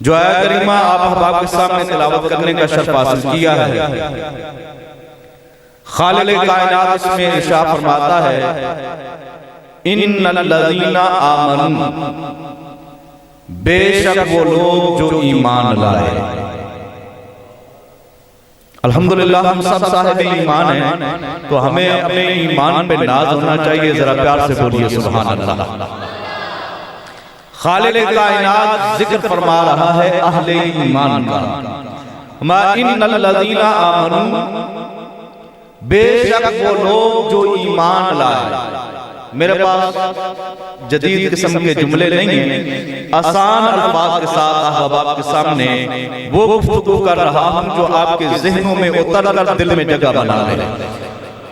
جو آیت کریمہ آپ احباب کے سامنے تلاوت کرنے کا شرف حاصل کیا ہے، خالق کائنات اس میں ارشاد فرماتا ہے ان الذین آمنوا، بے شک وہ لوگ جو ایمان لائے۔ الحمدللہ ہم سب صاحب ایمان ہیں، تو ہمیں اپنے ایمان پہ ناز ہونا چاہیے۔ ذرا پیار سے بولیے سبحان اللہ۔ خالق کائنات ذکر فرما رہا ہے اہل ایمان کا، ما ان الذین آمنوا، بے شک وہ لوگ جو ایمان لائے۔ میرے پاس جدید قسم کے جملے نہیں ہیں، آسان الفاظ کے ساتھ احباب کے سامنے وہ گفتگو کر رہا ہوں جو آپ کے ذہنوں میں اتر کر دل میں جگہ بنا لے،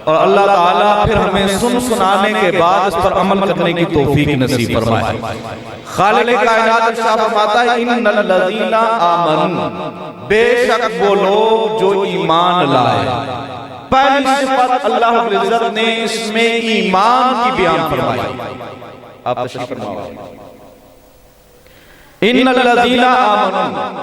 اور اللہ تعالیٰ پھر ہمیں سنانے کے بعد اس پر عمل کرنے کی توفیق نصیب فرمائے۔ خالق کائنات ارشاد فرماتا ہے ان الذین آمنوا، بے شک وہ لوگ جو ایمان لائے۔ پہلی صفت اللہ رب العزت نے اس میں ایمان کی بیان فرمائی۔ آپ تشریف فرمائیں۔ ان الذین آمنوا،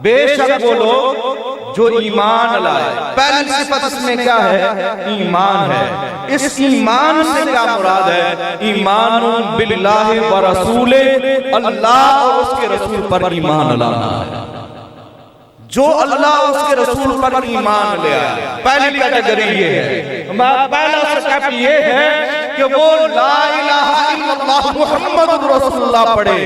بے شک وہ لوگ جو ایمان لائے۔ پہلی صفت اس میں کیا ہے؟ ایمان ہے۔ اس ایمان سے کیا مراد ہے؟ ایمان باللہ ورسولہ، اللہ اور اس کے رسول پر ایمان لانا ہے۔ جو اللہ اس کے رسول پر ایمان لے آئے، پہلی کیٹیگری یہ ہے۔ پہلا سٹیپ یہ ہے کہ وہ لا الہ الا اللہ محمد رسول اللہ پڑھے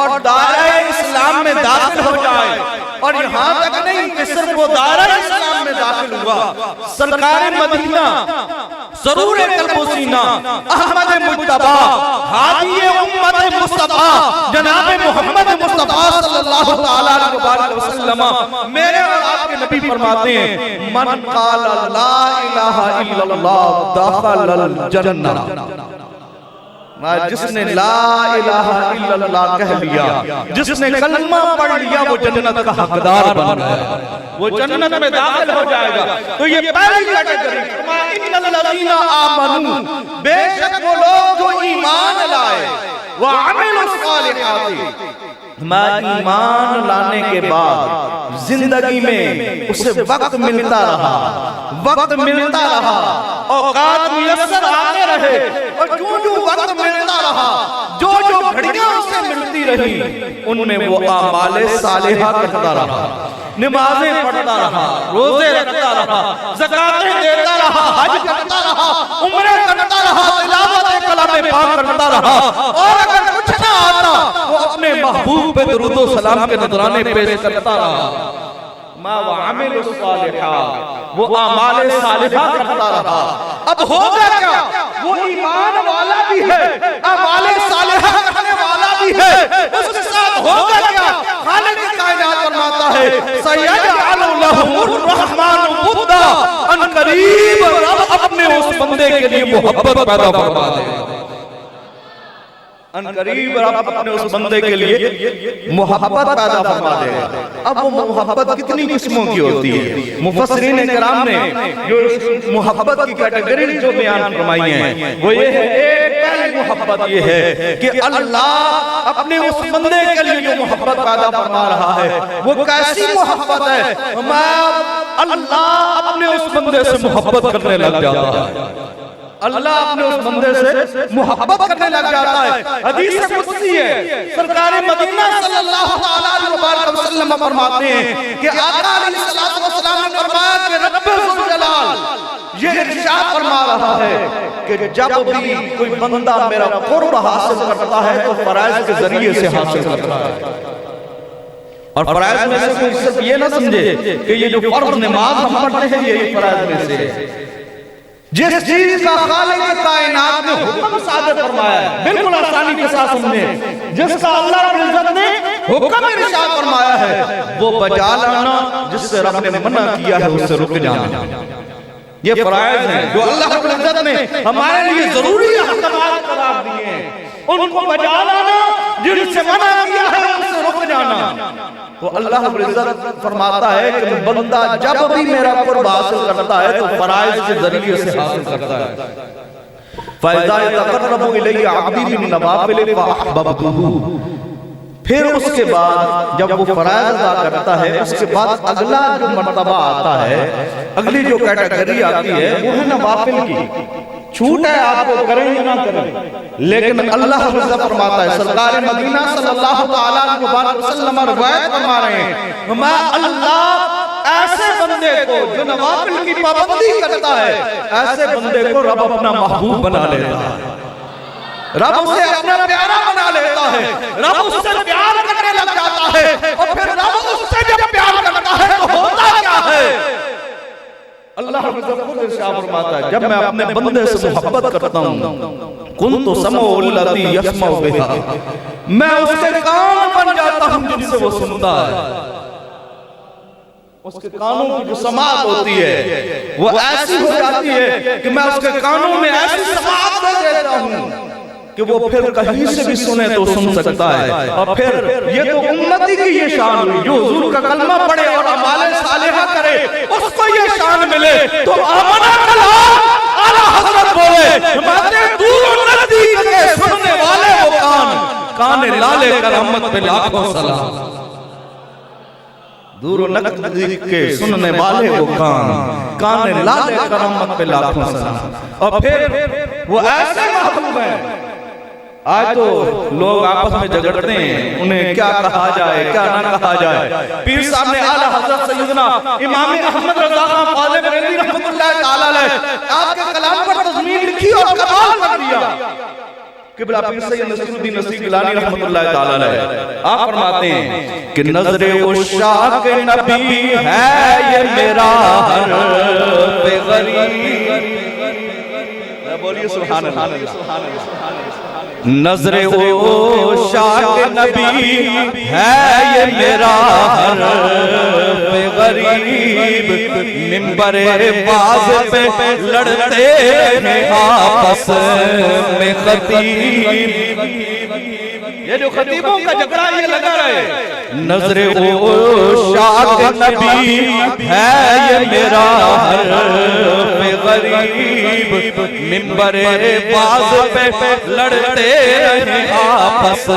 اور دائرہ اسلام میں داخل ہو جائے۔ اور یہاں تک نہیں کہ صرف وہ دائرہ اسلام میں داخل ہوا، سرکار مدینہ، ضرور قلب و سینہ، احمد مجتبی، ہادی امت مصطفیٰ، جناب محمد مصطفیٰ صلی اللہ تعالیٰ علیہ وسلم، میرے اور آپ کے نبی فرماتے ہیں من قال لا الہ الا اللہ دخل الجنہ، جس نے لا الہ الا اللہ کہہ لیا، جس نے کلمہ پڑھ لیا، وہ جنت کا حقدار بن گیا، وہ جنت میں داخل ہو جائے گا۔ تو یہ پہلی کیٹیگری، ان الذین آمنوا، بے شک وہ لوگ جو ایمان لائے، وعملوا الصالحات، ایمان لانے کے بعد زندگی میں اسے وقت ملتا رہا، اوقات میسر آتے رہے، اور جو وقت ملتا رہا، جو گھڑیاں اسے ملتی رہی، ان میں وہ اعمال صالحہ کرتا رہا، نمازیں پڑھتا رہا، روزے رکھتا رہا، زکاتیں دیتا رہا، حج کرتا رہا، عمرے کرتا رہا، تلاوت کلام پاک کرتا رہا، اور اگر کچھ نہ آتا وہ اپنے محبوب پہ درود و سلام کے نذرانے پیش کرتا رہا۔ ما وعمل الصالحات، وہ اعمال صالحہ کرتا رہا۔ اب ہوگا کیا؟ وہ ایمان والا بھی ہے، اعمال صالحہ کرنے والا بھی ہے، اس کے ساتھ ہوگا کیا؟ خالق کائنات فرماتا ہے سَيَجْعَلُ لَهُمُ الرَّحْمَنُ وُدًّا، ان قریب رب اپنے اس بندے کے لیے محبت پیدا فرما دے گا۔ ان قریب رب اپنے اس بندے کے لیے محبت پیدا فرما دے گا۔ اب وہ محبت کتنی قسموں کی ہوتی ہے؟ مفسرین کرام نے جو محبت کی کیٹیگری جو بیان فرمائی ہیں وہ یہ ہے، ایک پہلی محبت یہ ہے کہ اللہ اپنے اس بندے کے لیے جو محبت پیدا فرما رہا ہے وہ کیسی محبت ہے؟ اللہ اپنے اس بندے سے محبت کرنے لگ جاتا ہے، اللہ اپنے اس بندے سے محبت کرنے لگ جاتا ہے۔ حدیث قدسی ہے، سرکار مدینہ صلی اللہ علیہ وسلم فرماتے ہیں کہ آقا علیہ السلام نے فرمایا کہ رب ذوالجلال یہ ارشاد فرما رہا ہے کہ جب بھی کوئی بندہ میرا قرب حاصل کرتا ہے تو فرائض کے ذریعے سے حاصل کرتا ہے، اور فرائض میں سے کوئی صرف یہ نہ سمجھے کہ یہ جو فرض نماز ہم پڑھتے ہیں یہ فرائض میں سے ہے۔ جس چیز کا خالق کائنات نے حکم صادر فرمایا ہے، بالکل آسانی کے ساتھ سمجھیں، جس کا اللہ رب العزت نے حکم ارشاد فرمایا ہے وہ بجا لانا، جس سے رب نے منع کیا ہے اس سے رک جانا۔ یہ فرائض ہیں جو اللہ رب العزت نے ہمارے لیے ضروری احکامات قرار دیے ہیں، ان کو بجا لانا، جن سے منع کیا ہے ان سے رک جانا۔ تو اللہ رب العزت فرماتا ہے کہ بندہ جب بھی میرا قرب حاصل کرتا ہے تو فرائض کے ذریعے سے حاصل کرتا ہے۔ فَإِذَا يَتَقَرَّبُ إِلَيَّ عَبْدِي بِالنَّوَافِلِ فَأَحْبَبْتُهُ، پھر اس کے بعد جب وہ فرائض ادا کرتا ہے اس کے بعد اگلا جو مرتبہ آتا ہے، اگلی جو کیٹیگری آتی ہے وہ ہے نوافل کی. چھوٹ ہے آپ کو کریں یا نہ کریں، لیکن اللہ رضا فرماتا ہے، سرکار مدینہ صلی اللہ تعالیٰ علیہ وسلم روایت فرما رہے ہیں، میں اللہ ایسے بندے کو جو نوافل کی پابندی کرتا ہے، ایسے بندے کو رب اپنا محبوب بنا لیتا ہے، رب اسے اپنا پیارا بنا لیتا ہے، رب اس سے پیار کرنے لگ جاتا ہے، اور پھر رب اس سے جب پیار کرتا ہے تو ہوتا کیا ہے؟ اللہ خود ارشاد فرماتا ہے، جب میں اپنے بندے سے محبت کرتا ہوں کنت سمع الذی یسمع بہا، میں اس کے کان بن جاتا ہوں جن سے وہ سنتا ہے. اس کے کانوں کی جو سماعت ہوتی ہے وہ ایسی ہو جاتی ہے کہ میں اس کے کانوں میں ایسی سماعت دے دیتا ہوں کہ وہ پھر کہیں سے بھی سنے تو سن سکتا ہے. اور پھر یہ تو امتی کی یہ شان ہوئی، جو حضور کا کلمہ پڑھے اور اعمال صالحہ کرے اس کو یہ شان ملے. تو آمنا کلام اعلیٰ حضرت بولے، ہمارے دور و نزدیک کے سننے والے وہ کان لالے کر رحمت پہ لاکھوں سلام. دور و نزدیک کے سننے والے وہ کان لالے کر رحمت پہ لاکھوں سلام. اور پھر وہ ایسے محبوب ہیں. آج تو لوگ آپس میں جھگڑتے ہیں انہیں کیا کہا جائے کیا نہ کہا جائے. پیر صاحب نے اعلیٰ حضرت سیدنا امام احمد رضا خان فاضل بریلوی رحمۃ اللہ تعالی علیہ آپ کے کلام پر تضمین لکھی اور کمال کر دیا. قبلہ پیر سید نصیر الدین نصیر گیلانی رحمۃ اللہ تعالی علیہ آپ فرماتے ہیں کہ نظر عشاق نبی ہے یہ میرا حرف غریب. بولیے سبحان اللہ. نظر عشاق نبی ہے یہ میرا حرف غریب، منبر باز پہ لڑتے ہیں آپس میں خطیب. یہ جو خطیبوں کا جھگڑا یہ لگا رہے. نظر عشاق نبی ہے یہ میرا حرف غریب، منبر باز پہ لڑتے ہیں آپس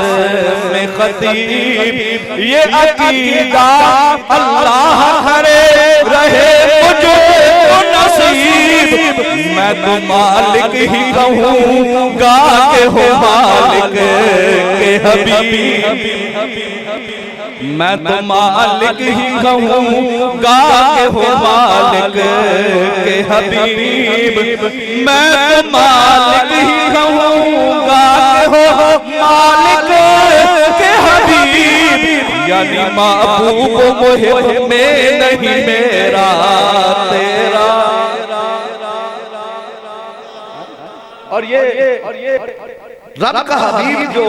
میں خطیب. یہ عقیدہ اللہ کرے رہے مجھے نصیب، میں تو مالک ہی کہوں گا کہ ہو مالک کے حبیب. میں تو مالک ہی کہوں گا کہ ہو مالک کے حبیب. میں تو مالک ہی کہوں گا کہ ہو مالک کے حبیب. یعنی محبوب محب میں نہیں میرا تیرا. اور یہ رب کا حبیب جو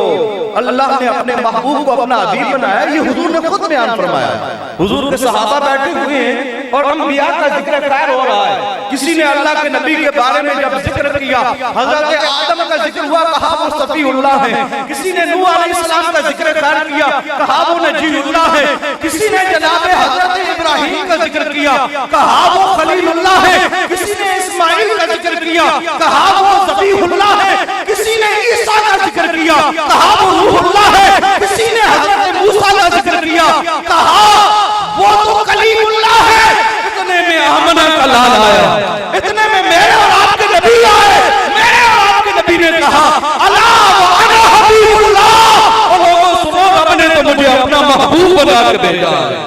اللہ نے اپنے محبوب کو اپنا حبیب بنایا، یہ حضور نے خود بیان فرمایا. حضور کے صحابہ بیٹھے ہوئے ہیں اور انبیاء کا ذکر خیر ہو رہا ہے. کسی نے اللہ کے نبی کے بارے میں جب ذکر کیا، حضرت آدم کا ذکر ہوا، کہا وہ صفی اللہ ہے. کسی نے نوح علیہ السلام کا ذکر خیر کیا، کہا وہ نجی اللہ ہے. کسی نے جناب حضرت ابراہیم کا ذکر کیا، کہا وہ خلیل اللہ ہے. کسی نے اسماعیل کا ذکر کیا، کہا وہ ذبیح اللہ ہے. کسی نے عیسیٰ کا ذکر کیا، کہا وہ روح اللہ ہے. کسی نے حضرت موسیٰ کا ذکر کیا، کہا وہ تو کلیم اللہ ہے. اتنے میں آمنہ کا لال آیا، اتنے میں میرے اور آپ کے نبی آئے. میرے اور آپ کے نبی نے کہا الا وانا حبیب اللہ. اور لوگوں سنو، رب نے تو مجھے اپنا محبوب بنا کے بھیجا ہے.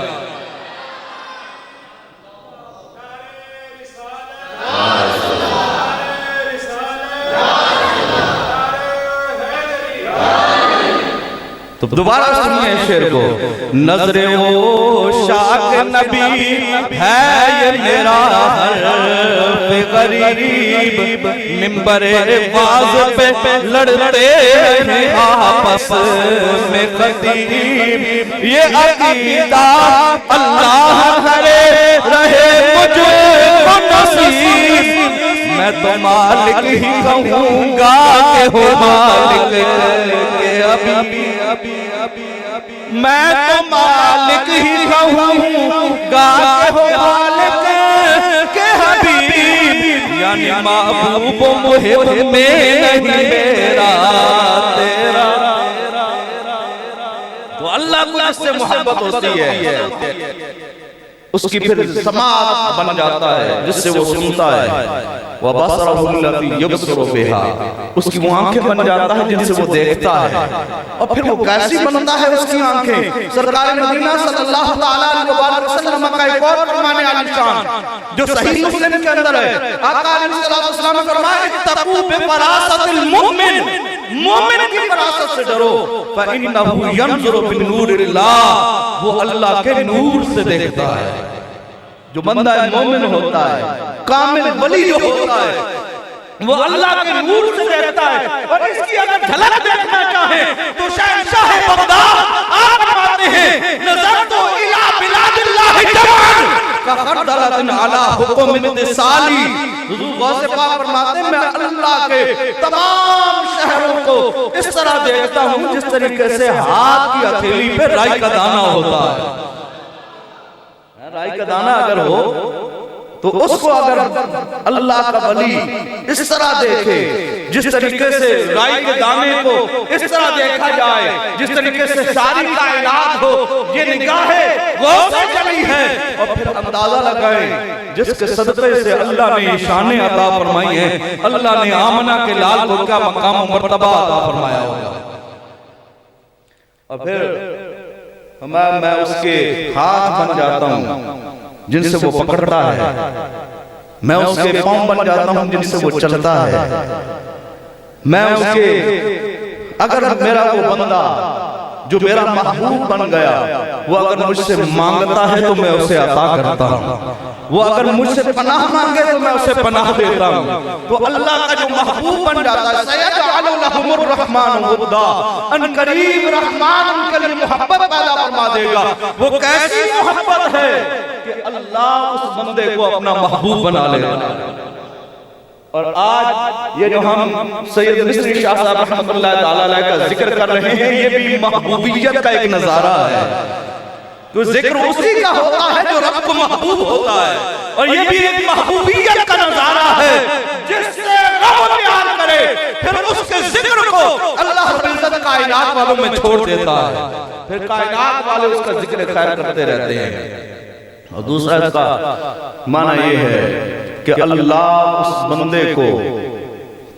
تو دوبارہ سنیے شعر کو. نظر عشاق نبی ہے یہ میرا حرف غریب، منبر باز پہ لڑتے ہیں آپس میں خطیب. یہ عقیدہ اللہ کرے رہے مجھے نصیب. میں تو مالک ہی کہوں گا کہ ہو مالک کے حبیب. میں تو مالک ہی کہوں گا کہ ہو مالک کے حبیب. یعنی محبوب محب میں نہیں میرا تیرا. تو کو جس سے محبت ہوتی ہے اس کی پھر سماعت بن جاتا ہے جس سے وہ سنتا ہے، وَبَصَرَهُ الَّذِي يُبْصِرُ بِهَا، اس کی وہ آنکھیں بن جاتا ہے جن سے وہ دیکھتا ہے۔ اور پھر وہ کیسی بنتا ہے اس کی آنکھیں؟ سرکار مدینہ صلی اللہ تعالیٰ علیہ وسلم کا ایک اور فرمان عالی شان جو صحیح مسلم کے اندر ہے، آقا علیہ السلام نے فرمایا اتقوا بفراست المؤمن، مومن کی فراست سے ڈرو، فَإِنَّهُ يَنْظُرُ بِالنُّورِ اللَّهِ، وہ اللہ کے نور سے دیکھتا ہے۔ جو بندہ مومن ہوتا ہے، کامل ولی جو ہوتا ہے، وہ اللہ کے نور سے دیکھتا ہے۔ اور اس کی اگر جھلک دیکھنا چاہیں تو شہنشاہ بغداد آپ فرماتے ہیں نظرت الی بلاد اللہ جمعا کخردلۃ علی حکم اتصالی، حضور غوث پاک فرماتے ہیں میں اللہ کے تمام شہروں کو اس طرح دیکھتا ہوں جس طریقے سے ہاتھ کی ہتھیلی پہ رائی کا دانہ ہوتا ہے۔ رائی کا دانہ اگر ہو تو اس کو اگر اللہ کا ولی اس طرح دیکھے جس طریقے سے رائی کے دانے کو اس طرح دیکھا جائے جس طریقے سے ساری کائنات ہو، یہ نگاہ غوث جلی ہے۔ اور پھر اندازہ لگائیں جس کے صدقے سے اللہ نے شانیں عطا فرمائی ہیں، اللہ نے آمنہ کے لال کو کیا مقام و مرتبہ عطا فرمایا ہوگا۔ اور پھر میں اس کے ہاتھ بن جاتا ہوں جن سے وہ پکڑتا ہے، میں اس کے پاؤں بن جاتا ہوں جن سے وہ چلتا ہے، میں اس کے اگر میرا وہ بندہ جو میرا محبوب بن گیا وہ اگر مجھ سے مانگتا ہے تو میں اسے عطا کرتا ہوں، وہ اگر مجھ سے پناہ مانگے تو میں اسے پناہ دیتا ہوں۔ تو اللہ کا جو محبوب بن جاتا ہے سَيَجْعَلُ لَهُمُ الرَّحْمَنُ وُدًّا، ان قریب رحمان ان کے لیے محبت پیدا فرما دے گا۔ وہ کیسی محبت ہے کہ اللہ اس بندے کو اپنا محبوب بنا لے گا۔ اور آج یہ جو ہم سید مصری شاہ صاحب رحمت اللہ تعالیٰ علیہ کا ذکر کر رہے ہیں یہ بھی محبوبیت کا ایک نظارہ ہے۔ تو ذکر اسی کا ہوتا ہے جو رب کو محبوب ہوتا ہے، اور یہ بھی ایک محبوبیت کا نظارہ ہے جس سے رب پیار کرے پھر اس کے ذکر کو اللہ رب العزت کائنات والوں میں چھوڑ دیتا ہے، پھر کائنات والے اس کا ذکر خیر کرتے رہتے ہیں۔ اور دوسرا اس کا معنی یہ ہے کہ اللہ اس بندے کو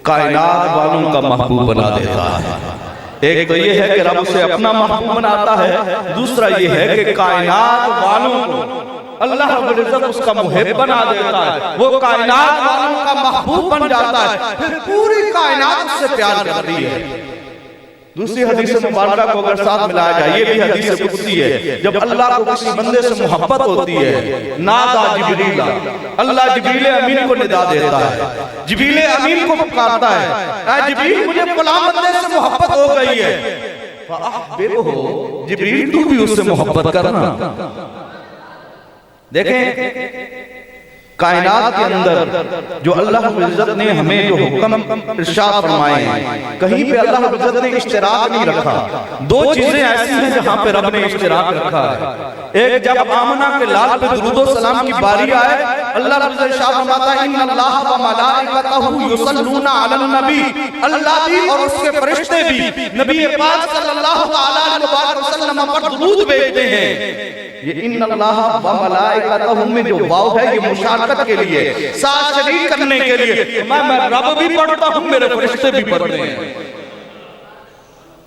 کائنات والوں کا محبوب بنا دیتا ہے۔ ایک تو یہ ہے کہ رب اسے اپنا محبوب بناتا ہے، دوسرا یہ ہے کہ کائنات والوں کو اللہ رب العزت اس کا محب بنا دیتا ہے، وہ کائنات والوں کا محبوب بن جاتا ہے، پھر پوری کائنات اس سے پیار کرتی ہے۔ دوسری حدیث مبارکہ کو اگر ساتھ ملایا جائے یہ بھی حدیث قدسی ہے، جب اللہ کو کسی بندے سے محبت ہوتی ہے نادا جبریل، اللہ جبریل امین کو ندا دیتا ہے، جبریل امین کو پکارتا ہے اے جبریل مجھے فلاں بندے سے محبت ہو گئی ہے، فَأَحْبِبْهُ، جبریل تو بھی اس سے محبت کرنا۔ دیکھیں کائنات کے اندر جو اللہ رب العزت نے ہمیں جو حکم ارشاد فرمائے ہیں کہیں پہ اللہ رب العزت نے اشتراک نہیں رکھا۔ دو چیزیں ایسی ہیں جہاں پہ رب نے اشتراک رکھا ہے، ایک جب آمنہ کے لال پہ درود و سلام کی باری آئے اللہ رب العزت ارشاد فرماتا ہے ان اللہ و ملائکتہ یصلون علی النبی، اللہ بھی اور اس کے فرشتے بھی نبی پاک صلی اللہ علیہ وسلم پر درود بھیجتے ہیں۔ یہ ان اللہ و ملائکتہ میں جو واو ہے یہ مشارکت کے لیے، ساتھ شریک کرنے کے لیے، میں رب بھی پڑھتا ہوں میرے فرشتے بھی پڑھتے ہیں،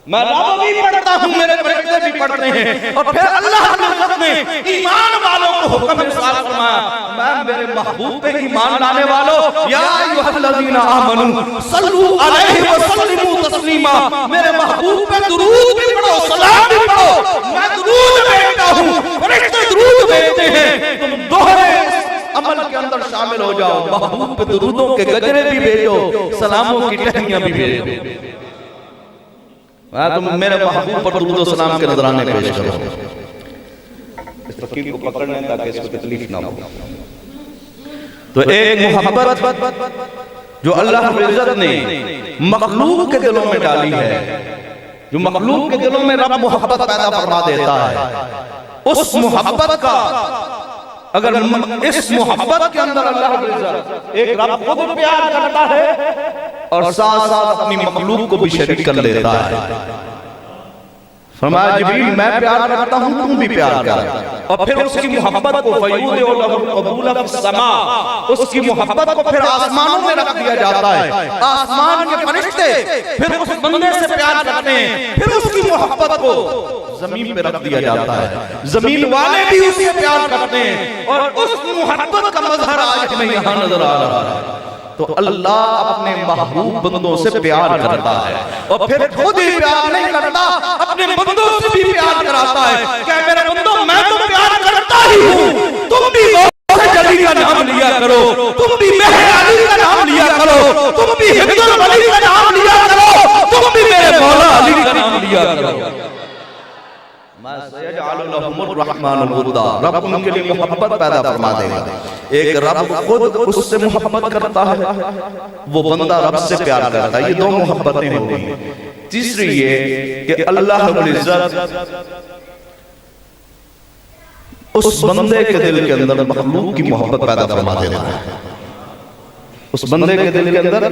میں رب بھی پڑھتا ہوں میرے فرشتے بھی پڑھتے ہیں۔ اور پھر اللہ رب العزت نے ایمان والوں کو حکم ارسال فرمایا میں میرے محبوب پہ ایمان لانے والوں یا ایھا الذین آمنوا صلوا علیہ وسلموا تسلیما، میرے محبوب پہ درود بھی پڑھو سلام بھی پڑھو، میں درود بھیجتا ہوں فرشتے درود بھیجتے ہیں، تم دوہرے عمل کے اندر شامل ہو جاؤ، محبوب پہ درودوں کے گجرے بھی بھیجو سلاموں کی ٹہنیاں بھی بھیجو۔ تم میرے محبوب پر درود و سلام کے نذرانے پیش کرو۔ اس فقیر کو پکڑنے تاکہ اس کو تکلیف نہ ہو۔ تو ایک محبت جو اللہ رب العزت نے مخلوق کے دلوں میں ڈالی ہے، جو مخلوق کے دلوں میں رب محبت پیدا فرما دیتا ہے، اس محبت کا اگر اس محبت کے اندر اللہ رب العزت ایک رب خود پیار کرتا ہے اور ساتھ ساتھ اپنی مخلوق کو بھی شریک کر لیتا ہے۔ فرمایا جبریل میں پیار کرتا ہوں تم بھی پیار کر، اور پھر اس کی محبت کو فیوض لہ القبول فی السماء، اس کی محبت کو پھر آسمانوں میں رکھ دیا جاتا ہے، آسمان کے فرشتے پھر اس بندے سے پیار کرتے ہیں، پھر اس کی محبت کو زمین پہ رکھ دیا جاتا ہے، زمین والے بھی اس سے پیار کرتے ہیں، اور اس محبت کا مظہر آج ہمیں یہاں نظر آ رہا ہے۔ تو اللہ اپنے محبوب بندوں سے پیار کرتا ہے، اور پھر خود ہی پیار نہیں کرتا، اپنے بندوں سے بھی پیار کراتا ہے کہ میرے بندوں میں تو پیار کرتا ہی ہوں، تم بھی غوث علی کا نام لیا کرو، تم بھی مہر علی کا نام لیا کرو، تم بھی حفظ الولی کا نام لیا کرو، تم بھی میرے مولا علی کا نام لیا کرو۔ سَيَجْعَلُ لَهُمُ الرَّحْمَنُ الْوُدَّ، رب ان کے لیے محبت پیدا فرما دے گا۔ ایک رب خود اس سے محبت کرتا ہے، وہ بندہ رب سے پیار کرتا ہے، یہ دو محبتیں ہوتی ہیں۔ تیسری یہ کہ اللہ رب العزت اس بندے کے دل کے اندر مخلوق کی محبت پیدا فرما دیتا ہے، اس بندے کے دل کے اندر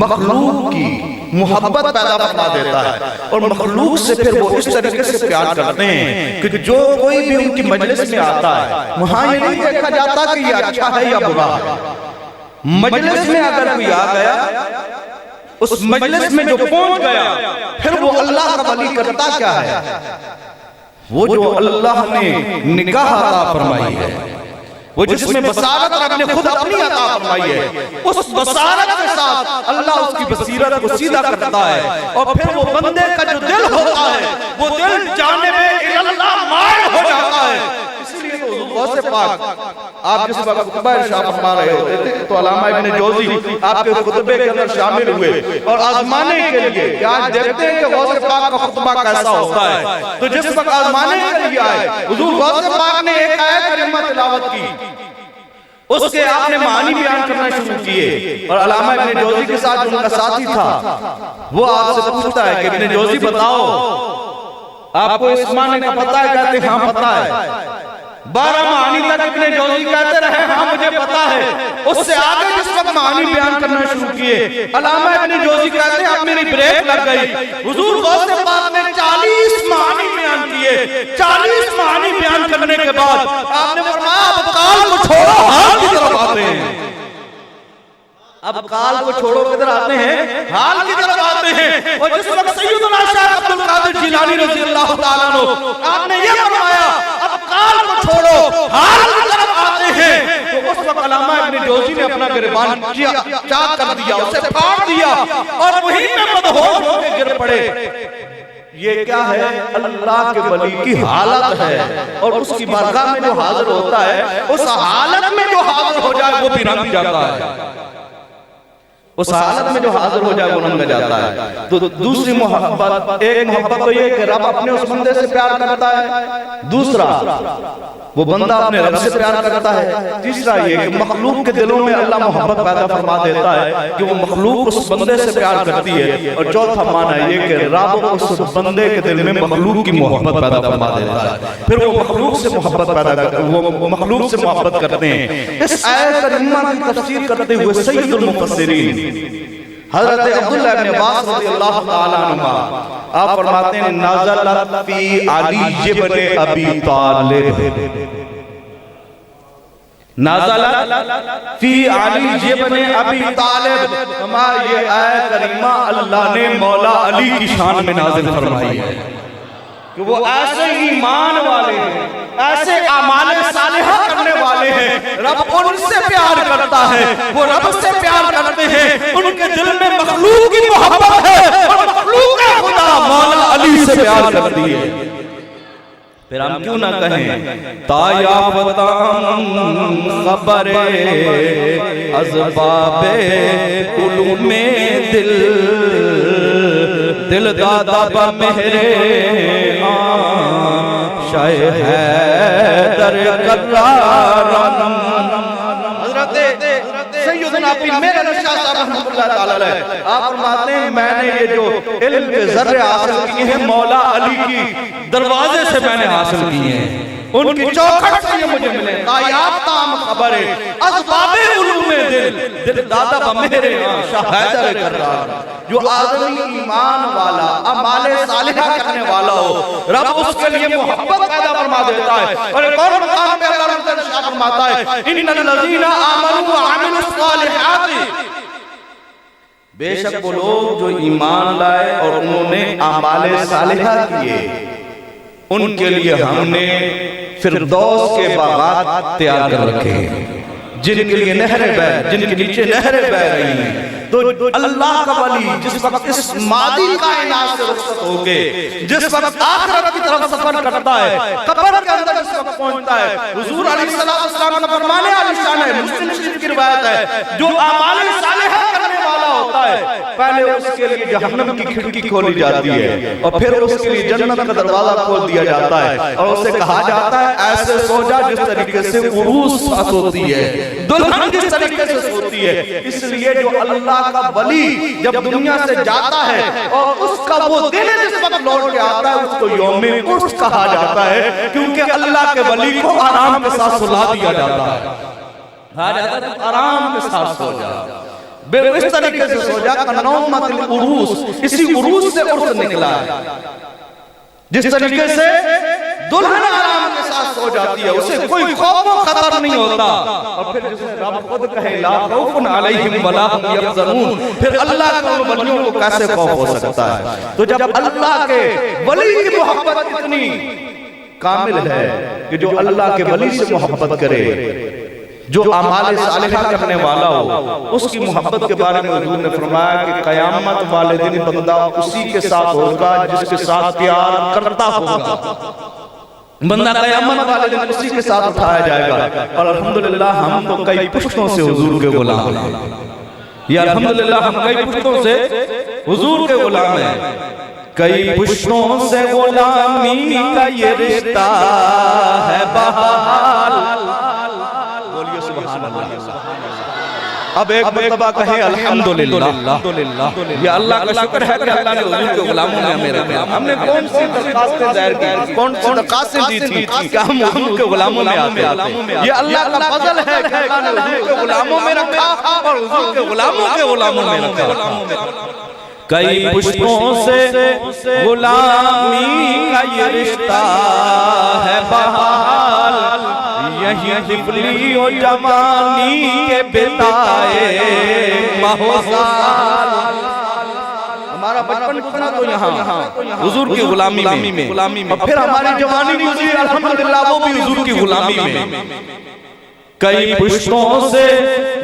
مخلوق کی محبت پیدا فرما دیتا ہے، اور مخلوق سے پھر وہ اس طریقے سے پیار کرتے ہیں کہ جو کوئی بھی ان کی مجلس میں آتا ہے، وہاں یہ نہیں دیکھا جاتا کہ یہ اچھا ہے یا برا ہے۔ مجلس میں اگر کوئی آ گیا، اس مجلس میں جو پہنچ گیا، پھر وہ اللہ کا ولی کرتا کیا ہے؟ وہ جو اللہ نے نگاہ عطا فرمائی ہے، وہ جس میں بصارت رب نے خود اپنی عطا فرمائی ہے، اس بصارت کے ساتھ اللہ اس کی بصیرت کو سیدھا کرتا ہے، اور پھر وہ بندے کا جو دل ہوتا ہے وہ دل جانب اللہ مائل ہو جاتا ہے۔ اس لیے تو غوث پاک آپ جس وقت خطبہ ارشاد فرما رہے ہوتے تھے تو علامہ ابن جوزی آپ کے خطبے کے اندر شامل ہوئے، اور آزمانے کے لیے کہ آج دیکھتے ہیں کہ غوث پاک کا خطبہ کیسا ہوتا ہے، تو جس وقت آزمانے کے لیے آئے حضور غوث پاک نے ایک آیت کریمہ تلاوت کی، اس کے آپ نے معنی بیان کرنا شروع کیے، اور علامہ ابن جوزی کے ساتھ جو ان کا ساتھی تھا وہ آپ سے پوچھتا ہے کہ ابن جوزی بتاؤ آپ کو اس معنی کا پتہ ہے؟ کہتے ہیں ہاں پتہ ہے۔ 12 معنی تک ابن جوزی کہتے رہے ہاں مجھے پتہ ہے۔ اس سے آگے جس وقت معنی بیان کرنا شروع کیے، علامہ ابن جوزی کہتے ہیں اب میری بریک لگ گئی، حضور غوث پاک نے 40 معنی بیان کیے، 40 معنی بیان کرنے کے بعد آپ نے فرمایا اب کال کو چھوڑو حال کی طرف آتے ہیں، اب کال کو چھوڑو کدھر آتے ہیں؟ حال کی طرف آتے ہیں۔ اور جس وقت سیدنا شیخ عبد القادر جیلانی رضی اللہ تعالیٰ عنہ آپ نے یہ فرمایا اب کال کو چھوڑو حال کی طرف آتے ہیں، تو اس وقت علامہ ابن جوزی نے اپنا گریبان چاک کر دیا، اسے پھاڑ دیا، اور وہیں میں مدہوش ہو کے گر پڑے۔ یہ کیا ہے؟ اللہ کے ولی کی حالت ہے، اور اس کی بارگاہ میں جو حاضر ہوتا ہے اس حالت میں جو حاضر ہو جائے وہ بھی رنگ جاتا ہے، اس حالت میں جو حاضر ہو جائے وہ رنگ جاتا ہے۔ تو دوسری محبت، ایک محبت تو یہ کہ رب اپنے اس بندے سے پیار کرتا ہے، دوسرا وہ بندہ اپنے رب سے پیار کرتا ہے، تیسرا یہ کہ مخلوق کے دلوں میں اللہ محبت پیدا فرما دیتا ہے کہ وہ مخلوق اس بندے سے پیار کرتی ہے، اور چوتھا معنی یہ کہ رب اس بندے کے دل میں مخلوق کی محبت پیدا فرما دیتا ہے، پھر وہ مخلوق سے محبت پیدا کرتے ہیں، وہ مخلوق سے محبت کرتے ہیں۔ اس آیت کریمہ کی تفسیر کرتے ہوئے سید المفسرین حضرت عبداللہ ابن عباس رضی اللہ تعالیٰ عنہ آپ فرماتے ہیں نازلت فی علی ابن ابی طالب، نازلت فی علی ابن ابی طالب، ہمارا یہ آیت کریمہ اللہ نے مولا علی کی شان میں نازل فرمائی ہے کہ وہ ایسے ایمان والے ہیں، ایسے اعمال صالحہ کرنے والے ہیں، رب ان سے پیار کرتا ہے، وہ رب سے پیار کرتے ہیں، ان کے دل میں مخلوق کی محبت ہے، اور مخلوق خدا مولا علی سے پیار کرتی ہے۔ پھر ہم کیوں نہ کہیں تا یافتم خبر اسباب علوم دل، دل دادا بمہرے شاہ حیدر کرارم۔ حضرت سیدنا پیر میرے نشاہ صاحب رحمت اللہ تعالیٰ علیہ آپ فرماتے ہیں میں نے یہ جو علم کے ذرے حاصل کیے ہیں مولا علی کی دروازے سے میں نے حاصل کیے ہیں، ان کی چوکھٹ سے یہ مجھے ملے غایات تام خبر اسباب علوم دل دادا بمیرے شاہ حیدر کرار جو آدمی ایمان والا اعمال صالحہ کرنے والا ہو رب اس کے لیے محبت پیدا فرما دیتا ہے. اور ایک اور مقام پہ اللہ رب العزت فرماتا ہے ان الذین آمنوا وعملوا الصالحات بے شک وہ لوگ جو ایمان لائے اور انہوں نے اعمال صالحہ کیے ان کے لیے ہم نے فردوس کے باغات تیار کر رکھے ہیں جن کے لیے نہریں بہ جن کے نیچے نہریں بہ رہی ہیں. تو اللہ کا ولی جس وقت اس مادی کائنات سے رخصت ہو کے جس وقت آخرت کی طرف سفر کرتا ہے قبر کے اندر جس وقت پہنچتا ہے حضور علیہ السلام کا فرمانے علی شان ہے مسلم شریف کی روایت ہے جو اعمال صالحہ کرنے والا ہوتا ہے پہلے اس کے لیے جہنم کی کھڑکی کھولی جاتی ہے اور پھر اس کے لیے جنت کا دروازہ کھول دیا جاتا ہے اور اسے کہا جاتا ہے ایسے سو جا جس طریقے سے عروس ساتھ ہوتی ہے دلہن جس طریقے سے سوتی ہے. اس لیے جو اللہ کا ولی جب دنیا سے جاتا ہے اور اس کا وہ دن جس وقت لوٹ کے آتا ہے اس کو یوم عرس کہا جاتا ہے کیونکہ اللہ کے ولی کو آرام کے ساتھ سلا دیا جاتا ہے. کہا جاتا ہے آرام کے ساتھ سو جا بے اس طریقے سے سو جا کہ نومت العروس اسی عروس سے عرس نکلا ہے جس طریقے سے دلہن آرام کے ساتھ سو جاتی ہے اسے کوئی خوف و خطر نہیں ہوتا اور پھر جسے رب خود کہے لا خوف علیہم ولا هم یحزنون پھر اللہ کے ان ولیوں کو کیسے خوف ہو سکتا ہے. تو جب اللہ کے ولی کی محبت اتنی کامل ہے کہ جو اللہ کے ولی سے محبت کرے جو اعمال صالحہ کرنے والا ہو اس کی محبت کے بارے میں حضور نے فرمایا کہ قیامت والے دن بندہ اسی کے ساتھ ہوگا جس کے ساتھ پیار کرتا ہوگا. بندہ قیامت والے دن اسی کے ساتھ اٹھایا جائے گا. اور الحمدللہ ہم تو کئی پشتوں سے حضور کے غلام ہیں. یا الحمدللہ ہم کئی پشتوں سے حضور کے غلام ہیں. کئی پشتوں سے غلامی کا یہ رشتہ ہے بحال. بولیے سبحان اللہ. اب ایک مرتبہ کہے الحمدللہ. یہ اللہ کا شکر ہے کہ اللہ نے حضور کے غلاموں میں ہمیں رکھا. ہم نے کون سی درخواستیں ظاہر کی کون سی درخواستیں دی تھی کہ ہم حضور کے غلاموں میں آتے. یہ اللہ کا فضل ہے کہ اللہ نے حضور کے غلاموں میں رکھا اور حضور کے غلاموں کے غلاموں میں رکھا. کئی پشتوں سے غلامی کا یہ رشتہ ہے بحال. یہی حفلی و جوانی کے بتائے مہوزال. ہمارا بچپن گزرا تو یہاں حضور کی غلامی میں اور پھر ہماری جوانی گزری الحمدللہ وہ بھی حضور کی غلامی میں. کئی پشتوں سے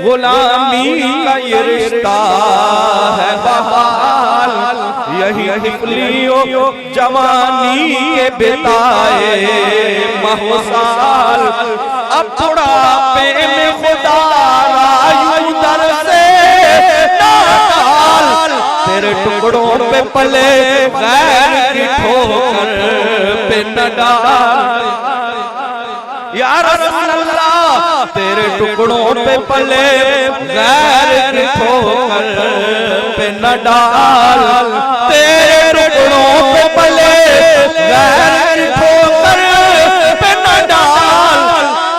غلامی کا یہ رشتہ ہے بحال. یہی حفلی و جوانی کے بتائے مہوزال. اب بڑھاپے میں خدا را یوں در سے نہ ڈال. تیرے ٹکڑوں پہ پلے غیر کی ٹھوکر پہ نہ ڈال. یا رسول اللہ تیرے ٹکڑوں پہ پلے غیر کی ٹھوکر پہ نہ ڈال. تیرے ٹکڑوں پہ پلے غیر کی ٹھوکر پہ نہ ڈال.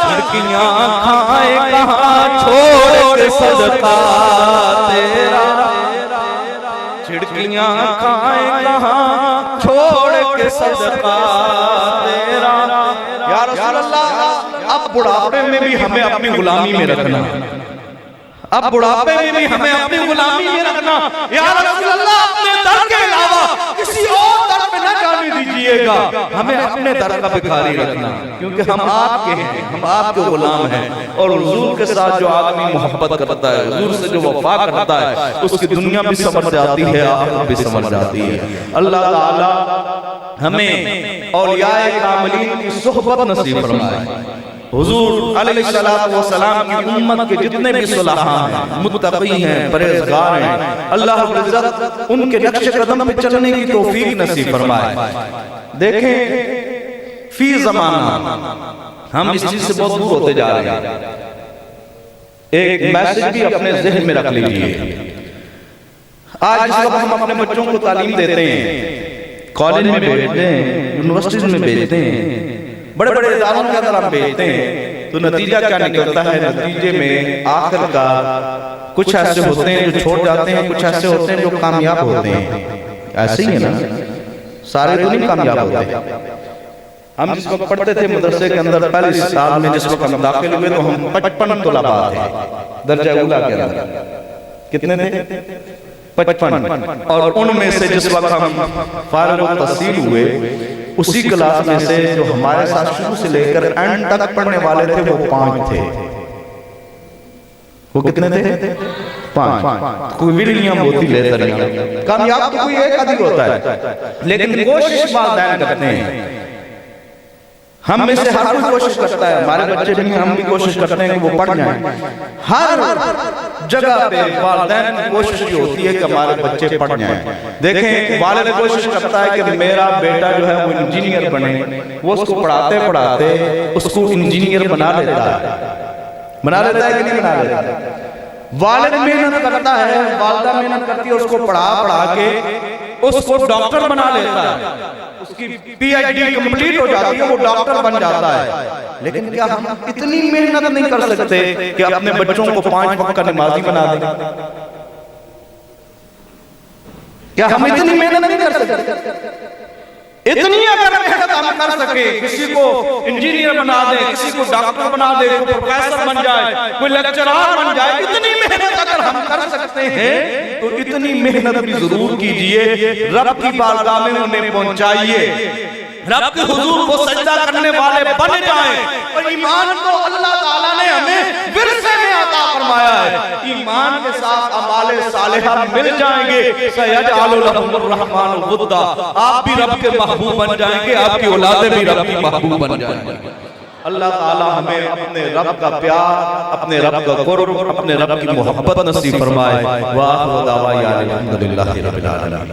چھڑکیاں کھائے کہاں چھوڑ کے صدقہ تیرا. چھڑکیاں کھائے کہاں چھوڑ کے صدقہ تیرا. یا رسول اللہ اب بڑھاپے میں بھی ہمیں اپنی غلامی میں رکھنا. اب بڑھاپے میں بھی ہمیں اپنی غلامی میں رکھنا. یا رسول اللہ اپنے در کے علاوہ کسی اور در پہ نہ جانے دیجئے گا. ہمیں اپنے در کا بھکاری رکھنا کیونکہ ہم آپ کے ہیں ہم آپ کے غلام ہیں. اور حضور کے ساتھ جو آدمی محبت کرتا ہے حضور سے جو وفا کرتا ہے اس کی دنیا بھی سمجھ جاتی ہے آخرت بھی سمجھ جاتی ہے. اللہ تعالی ہمیں اولیاء کاملین کی صحبت نصیب فرمائے. حضور علیہ السلام کی امت کے جتنے بھی صلحاء ہیں متقی ہیں پرہیزگار ہیں اللہ رب العزت ان کے نقش قدم پہ چلنے کی توفیق نصیب فرمائے. دیکھیں فی زمانہ ہم اس چیز سے بہت دور ہوتے جا رہے ہیں. ایک میسج بھی اپنے ذہن میں رکھ لیجئے. آج اس وقت ہم اپنے بچوں کو تعلیم دیتے ہیں کالج میں بھیجتے ہیں یونیورسٹیز میں بھیجتے ہیں بڑے بڑے اداروں کے اندر ہم بھیجتے ہیں تو نتیجہ کیا نکلتا ہے؟ نتیجے میں آخر کا کچھ ایسے ہوتے ہیں جو چھوڑ جاتے ہیں، کچھ ایسے ہوتے ہیں جو کامیاب ہوتے ہیں. ایسے ہی ہے نا، سارے تو نہیں کامیاب ہوتے. ہم جس وقت پڑھتے تھے مدرسے کے اندر پہلے سال میں جس وقت ہم داخل ہوئے تو ہم 55 طلباء تھے درجہ اولا کے اندر. کتنے تھے؟ 55. اور ان میں سے جس وقت ہم فارغ التحصیل ہوئے اسی کلاس میں سے جو ہمارے ساتھ شروع سے لے کر اینڈ تک پڑھنے والے تھے وہ 5 تھے. وہ کتنے تھے؟ 5. کوئی ویلیام ہوتی لے ترین کامیاب تو کوئی ایک آدھی ہوتا ہے، لیکن کوشش والدین کرتے ہیں. ہم میں سے ہر کوئی کوشش کرتا ہے، ہمارے بچے بھی ہم بھی کوشش کرتے ہیں کہ وہ پڑھ جائیں. ہر جگہ پہ والدین کی کوشش یہ ہوتی ہے کہ ہمارے بچے پڑھ جائیں. دیکھیں والد کوشش کرتا ہے کہ میرا بیٹا جو ہے وہ انجینئر بنے، وہ اس کو پڑھاتے پڑھاتے اس کو انجینئر بنا لیتا ہے. بنا لیتا ہے کہ نہیں بنا لیتا؟ والد محنت کرتا ہے، والدہ محنت کرتی ہے، اس کو پڑھا کے اس کو ڈاکٹر بنا لیتا ہے. اس کی پی ایچ ڈی کمپلیٹ ہو جاتی ہے، وہ ڈاکٹر بن جاتا ہے. لیکن کیا ہم اتنی محنت نہیں کر سکتے کہ اپنے بچوں کو 5 وقت کا نمازی بنا دیں؟ کیا ہم اتنی محنت نہیں کر سکتے؟ اتنی اگر محنت ہم کر سکے، کسی کو انجینئر بنا دیں، کسی کو ڈاکٹر بنا دیں، کوئی پروفیسر بن جائے، کوئی لیکچرار بن جائے، اتنی محنت اگر ہم کر سکتے ہیں تو اتنی محنت بھی ضرور کیجئے. رب کی بارگاہ میں انہیں پہنچائیے، رب کے حضور کو سجدہ کرنے والے بن جائیں. اور ایمان کو اللہ تعالیٰ نے ہمیں ورثے میں عطا فرمایا ہے. ایمان کے ساتھ اعمال صالحہ مل جائیں گے. سَيَجْعَلُ لَهُمُ الرَّحْمَنُ وُدًّا، آپ بھی رب کے محبوب بن جائیں گے، آپ کی اولادیں بھی رب کی محبوب بن جائیں گے. اللہ تعالیٰ ہمیں اپنے رب کا پیار، اپنے رب کا قرب، اپنے رب کی محبت نصیب فرمائے. وآخر دعوانا الحمدللہ رب العالمین.